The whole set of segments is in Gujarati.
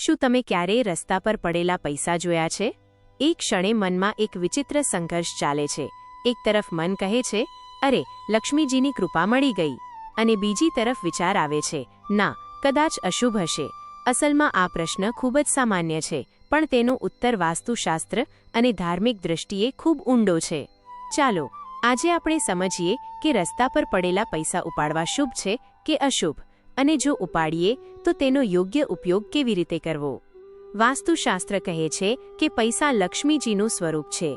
શું તમે ક્યારેય રસ્તા પર પડેલા પૈસા જોયા છે? એક ક્ષણે મનમાં એક વિચિત્ર સંઘર્ષ ચાલે છે. એક તરફ મન કહે છે, અરે, લક્ષ્મીજીની કૃપા મળી ગઈ, અને બીજી તરફ વિચાર આવે છે, ના, કદાચ અશુભ હશે. અસલમાં આ પ્રશ્ન ખૂબ જ સામાન્ય છે, પણ તેનો ઉત્તર વાસ્તુશાસ્ત્ર અને ધાર્મિક દૃષ્ટિએ ખૂબ ઊંડો છે. ચાલો, આજે આપણે સમજીએ કે રસ્તા પર પડેલા પૈસા ઉપાડવા શુભ છે કે અશુભ, અને જો ઉપાડીએ તો તેનો યોગ્ય ઉપયોગ કેવી રીતે કરવો. વાસ્તુશાસ્ત્ર કહે છે કે પૈસા લક્ષ્મીજીનું સ્વરૂપ છે.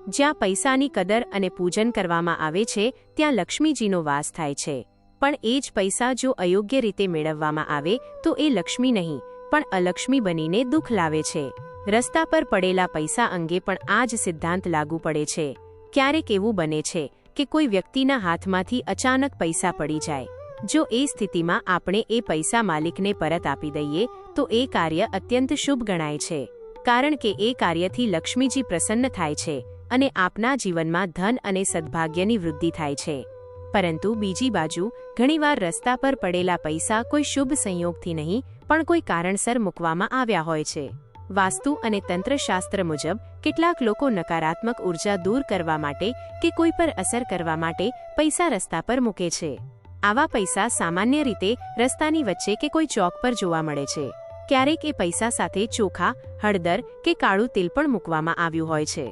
જ્યાં પૈસાની કદર અને પૂજન કરવામાં આવે છે ત્યાં લક્ષ્મીજીનો વાસ થાય છે. પણ એ જ પૈસા જો અયોગ્ય રીતે મેળવવામાં આવે તો એ લક્ષ્મી નહીં પણ અલક્ષ્મી બનીને દુઃખ લાવે છે. રસ્તા પર પડેલા પૈસા અંગે પણ આ જ સિદ્ધાંત લાગુ પડે છે. ક્યારેક એવું બને છે કે કોઈ વ્યક્તિના હાથમાંથી અચાનક પૈસા પડી જાય. જો એ સ્થિતિમાં આપણે એ પૈસા માલિકને પરત આપી દઈએ તો એ કાર્ય અત્યંત શુભ ગણાય છે, કારણ કે એ કાર્યથી લક્ષ્મીજી પ્રસન્ન થાય છે અને આપના જીવનમાં ધન અને સદભાગ્યની વૃદ્ધિ થાય છે. પરંતુ બીજી બાજુ ઘણીવાર રસ્તા પર પડેલા પૈસા કોઈ શુભ સંયોગથી નહીં પણ કોઈ કારણસર મૂકવામાં આવ્યા હોય છે. વાસ્તુ અને તંત્રશાસ્ત્ર મુજબ કેટલાક લોકો નકારાત્મક ઉર્જા દૂર કરવા માટે કે કોઈ પર અસર કરવા માટે પૈસા રસ્તા પર મૂકે છે. આવા પૈસા સામાન્ય રીતે રસ્તાની વચ્ચે કે કોઈ ચોક પર જોવા મળે છે. ક્યારેક એ પૈસા સાથે ચોખા, હળદર કે કાળું તેલ પણ મૂકવામાં આવ્યું હોય છે.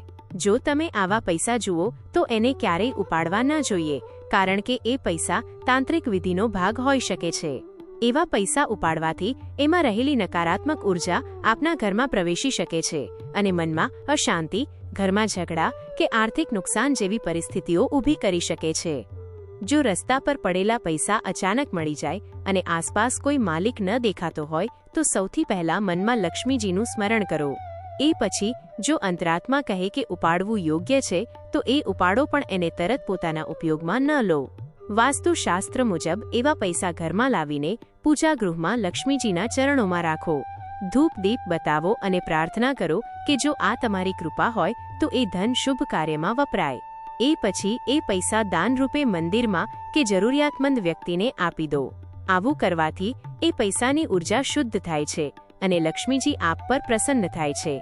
જો તમે આવા પૈસા જુઓ તો એને ક્યારેય ઉપાડવા ન જોઈએ, કારણ કે એ પૈસા તાંત્રિક વિધિનો ભાગ હોઈ શકે છે. એવા પૈસા ઉપાડવાથી એમાં રહેલી નકારાત્મક ઉર્જા આપના ઘરમાં પ્રવેશી શકે છે અને મનમાં અશાંતિ, ઘરમાં ઝઘડા કે આર્થિક નુકસાન જેવી પરિસ્થિતિઓ ઊભી કરી શકે છે. જો રસ્તા પર પડેલા પૈસા અચાનક મળી જાય અને આસપાસ કોઈ માલિક ન દેખાતો હોય તો સૌથી પહેલા મનમાં લક્ષ્મીજીનું સ્મરણ કરો. એ પછી જો અંતરાત્મા કહે કે ઉપાડવું યોગ્ય છે તો એ ઉપાડો, પણ એને તરત પોતાના ઉપયોગમાં ન લો. વાસ્તુશાસ્ત્ર મુજબ એવા પૈસા ઘરમાં લાવીને પૂજાગૃહમાં લક્ષ્મીજીના ચરણોમાં રાખો. ધૂપ દીપ બતાવો અને પ્રાર્થના કરો કે જો આ તમારી કૃપા હોય તો એ ધન શુભ કાર્યમાં વપરાય. એ પછી એ પૈસા દાન રૂપે મંદિરમાં કે જરૂરિયાતમંદ વ્યક્તિને આપી દો. આવું કરવાથી એ પૈસાની ઉર્જા શુદ્ધ થાય છે અને લક્ષ્મીજી આપ પર પ્રસન્ન થાય છે.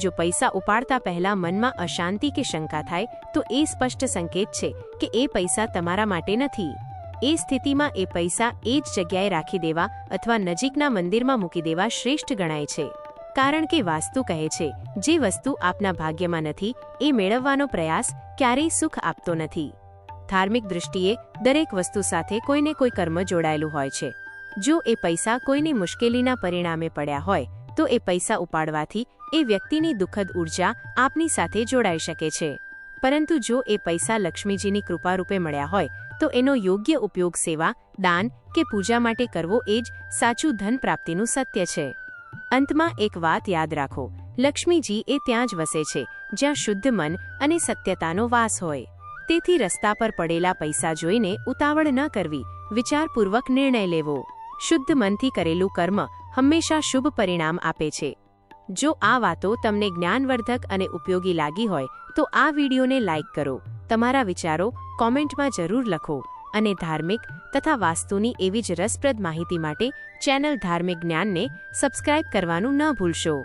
જો પૈસા ઉપાડતા પહેલા મનમાં અશાંતિ કે શંકા થાય તો એ સ્પષ્ટ સંકેત છે કે એ પૈસા તમારા માટે નથી. એ સ્થિતિમાં એ પૈસા એ જ જગ્યાએ રાખી દેવા અથવા નજીકના મંદિરમાં મૂકી દેવા શ્રેષ્ઠ ગણાય છે, કારણ કે વાસ્તુ કહે છે જે વસ્તુ આપના ભાગ્યમાં નથી એ મેળવવાનો પ્રયાસ ક્યારેય સુખ આપતો નથી. ધાર્મિક દૃષ્ટિએ દરેક વસ્તુ સાથે કોઈને કોઈ કર્મ જોડાયેલું હોય છે. જો એ પૈસા કોઈની મુશ્કેલીના પરિણામે પડ્યા હોય તો એ પૈસા ઉપાડવાથી એ વ્યક્તિની દુઃખદ ઉર્જા આપની સાથે જોડાઈ શકે છે. પરંતુ જો એ પૈસા લક્ષ્મીજીની કૃપા રૂપે મળ્યા હોય તો એનો યોગ્ય ઉપયોગ સેવા, દાન કે પૂજા માટે કરવો એ જ સાચું ધન પ્રાપ્તિનું સત્ય છે. અંતમાં એક વાત યાદ રાખો, લક્ષ્મીજી એ ત્યાં જ વસે છે જ્યાં શુદ્ધ મન અને સત્યતાનો વાસ હોય. તેથી રસ્તા પર પડેલા પૈસા જોઈને ઉતાવળ ન કરવી, વિચારપૂર્વક નિર્ણય લેવો. શુદ્ધ મનથી કરેલું કર્મ હંમેશા શુભ પરિણામ આપે છે. જો આ વાતો તમને જ્ઞાનવર્ધક અને ઉપયોગી લાગી હોય તો આ વિડીયોને લાઇક કરો, તમારા વિચારો કોમેન્ટમાં જરૂર લખો અને ધાર્મિક તથા વાસ્તુની એવી જ રસપ્રદ માહિતી માટે ચેનલ ધાર્મિક જ્ઞાનને સબસ્ક્રાઇબ કરવાનું ન ભૂલશો.